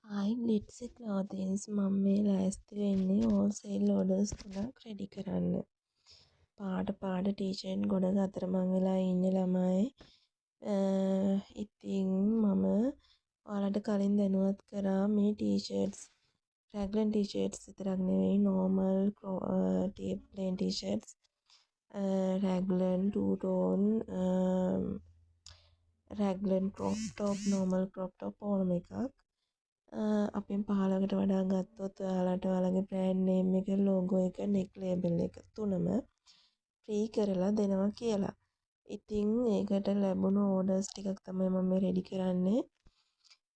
ආයි ග්ලිට්සි ක්ලෝතින්ස් මම මේ ලෑස්ති වෙන්නේ හෝල්සේල් ඕඩර්ස් 3ක් රෙඩි කරන්න. පාට ටී-ෂර්ට් ගොඩක අතරමං වෙලා ඉන්නේ ළමයි. ඉතින් මම ඔයාලට කලින් දැනුවත් කරා මේ ටී-ෂර්ට්ස් රැග්ලන් ටී-ෂර්ට්ස් විතරක් නෙවෙයි normal plain T-shirts raglan two tone raglan crop top normal crop top ඕනම එකක් අපෙන් 15කට වඩා ගත්තොත් ඔයාලට ඔයාලගේ බ්‍රෑන්ඩ් නේම් එක ලෝගෝ එක නෙක් ලේබල් එක තුනම ෆ්‍රී කරලා දෙනවා කියලා. ඉතින් ඒකට ලැබුණු ඕඩර්ස් ටිකක් තමයි මම මේ රෙඩි කරන්නේ.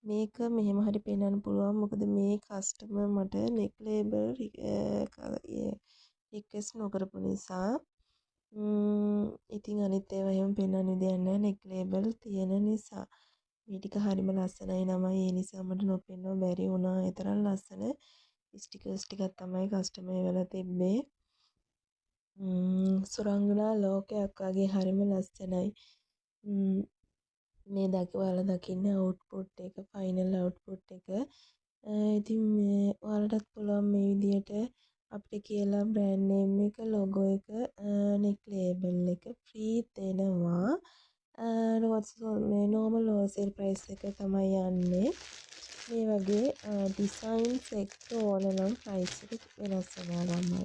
මේක මෙහෙම හරි පෙන්වන්න පුළුවන් මොකද මේ කස්ටමර් මට නෙක් ලේබල් රික්වෙස්ට් නොකරපු නිසා. ඉතින් අනිත් ඒවා එහෙම පෙන්වන්න විදියක් නැහැ නෙක් ලේබල් තියෙන නිසා. මේ ටික හරිම ලස්සනයි නමයි ඒ නිසා මට නොපෙන්නව බැරි වුණා. ඒ තරම් ලස්සන ස්ටිකර්ස් ටිකක් තමයි කස්ටමර් වෙලා තිබ්බේ. සුරංගනා ලෝකයක් වගේ හරිම ලස්සනයි. මේ ඔයාලා දකින්නේ අවුට්පුට් එක ෆයිනල් අවුට්පුට් එක. ඉතින් මේ ඔයාලටත් පුළුවන් මේ විදියට අපිට කියලා බ්‍රෑන්ඩ් නේම් එක ලෝගෝ එක නෙක් ලේබල් එක ෆ්‍රී දෙනවා. මේ නෝමල් හෝල්සේල් ප්‍රයිස් එක තමයි යන්නේ. මේ වගේ ඩිසයින්ස් එක්ක ඕන නම් ප්‍රයිස් එක වෙනස් වෙනවා ළමයි.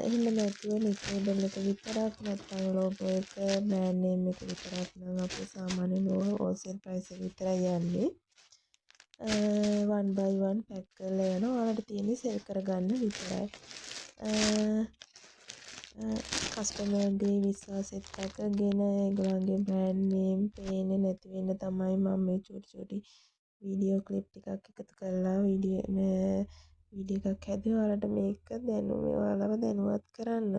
එහෙම නැතුව නෙක් ලේබල් එක විතරක් නැත්නම් ලෝගෝ එක බ්‍රෑන්ඩ් නේම් එක විතරක් නම් අපේ සාමාන්‍ය හෝල්සේල් ප්‍රයිස් එක විතරයි යන්නේ. 1 by 1 පැක් කරලා යනවා. ඔයාලට තියෙන්නේ සෙල් කරගන්න විතරයි. කස්ටමර්ගේ විශ්වාසෙත් රැකගෙන ඒගොල්ලන්ගේ බ්‍රෑන්ඩ් නේම් පේන්නේ නැති වෙන්න තමයි මම මේ චූටි වීඩියෝ ක්ලිප් ටිකක් එකතු කරලා වීඩියෝ එකක් හැදුවා ඔයාලට මේක ඔයාලව දැනුවත් කරන්න.